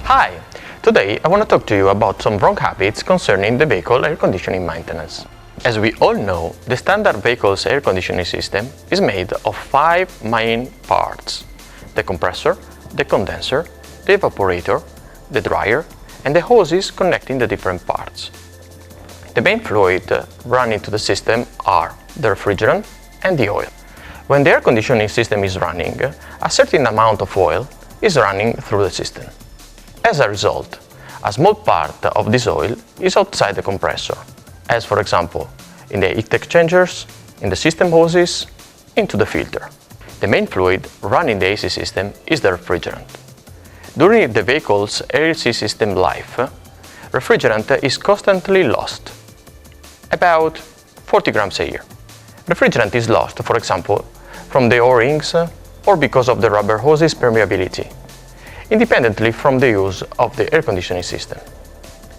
Hi! Today I want to talk to you about some wrong habits concerning the vehicle air conditioning maintenance. As we all know, the standard vehicle's air conditioning system is made of 5 main parts: the compressor, the condenser, the evaporator, the dryer, and the hoses connecting the different parts. The main fluid running to the system are the refrigerant and the oil. When the air conditioning system is running, a certain amount of oil is running through the system. As a result, a small part of this oil is outside the compressor, as for example, in the heat exchangers, in the system hoses, into the filter. The main fluid running the AC system is the refrigerant. During the vehicle's AC system life, refrigerant is constantly lost, about 40 grams a year. Refrigerant is lost, for example, from the O-rings or because of the rubber hoses permeability, independently from the use of the air conditioning system.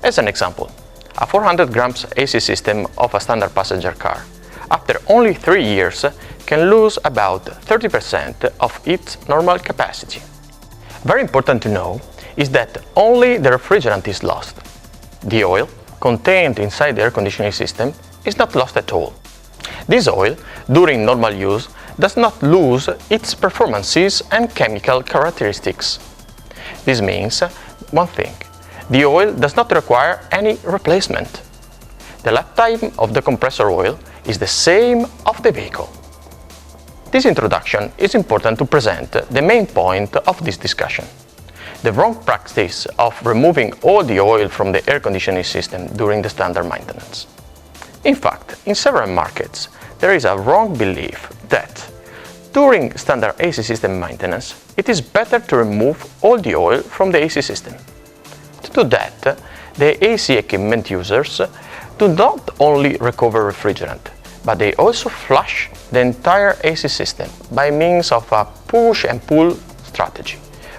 As an example, a 400 grams AC system of a standard passenger car, after only 3 years, can lose about 30% of its normal capacity. Very important to know is that only the refrigerant is lost. The oil contained inside the air conditioning system is not lost at all. This oil, during normal use, does not lose its performances and chemical characteristics. This means one thing: the oil does not require any replacement. The lifetime of the compressor oil is the same of the vehicle. This introduction is important to present the main point of this discussion: the wrong practice of removing all the oil from the air conditioning system during the standard maintenance. In fact, in several markets, there is a wrong belief that during standard AC system maintenance, it is better to remove all the oil from the AC system. To do that, the AC equipment users do not only recover refrigerant, but they also flush the entire AC system by means of a push and pull strategy,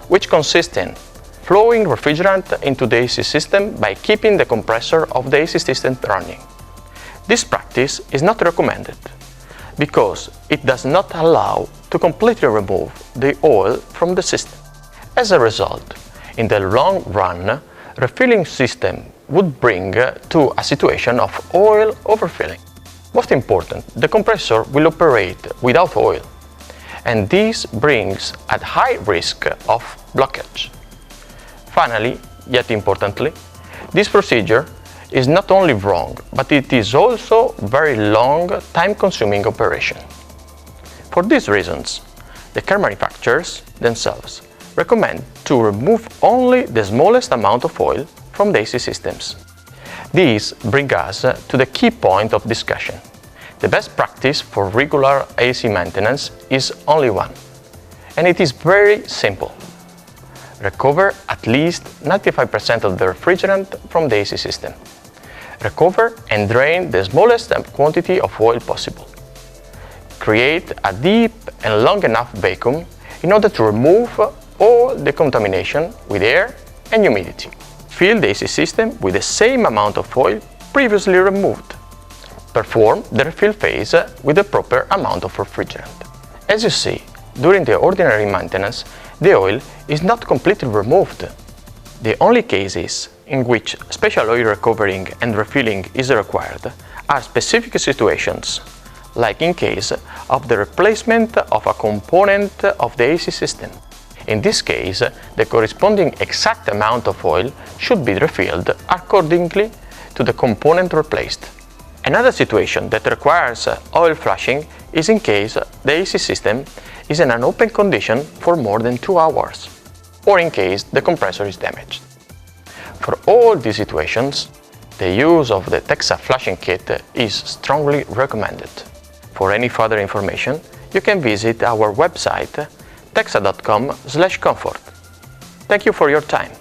which consists in flowing refrigerant into the AC system by keeping the compressor of the AC system running. This practice is not recommended because it does not allow to completely remove the oil from the system. As a result, in the long run, refilling system would bring to a situation of oil overfilling. Most important, the compressor will operate without oil, and this brings a high risk of blockage. Finally, yet importantly, this procedure is not only wrong, but it is also very long, time-consuming operation. For these reasons, the car manufacturers themselves recommend to remove only the smallest amount of oil from the AC systems. This brings us to the key point of discussion. The best practice for regular AC maintenance is only one, and it is very simple. Recover at least 95% of the refrigerant from the AC system. Recover and drain the smallest quantity of oil possible. Create a deep and long enough vacuum in order to remove all the contamination with air and humidity. Fill the AC system with the same amount of oil previously removed. Perform the refill phase with the proper amount of refrigerant. As you see, during the ordinary maintenance, the oil is not completely removed. The only cases in which special oil recovering and refilling is required are specific situations, like in case of the replacement of a component of the AC system. In this case, the corresponding exact amount of oil should be refilled accordingly to the component replaced. Another situation that requires oil flushing is in case the AC system is in an open condition for more than 2 hours, or in case the compressor is damaged. For all these situations, the use of the Texa flushing kit is strongly recommended. For any further information, you can visit our website texa.com/comfort. Thank you for your time.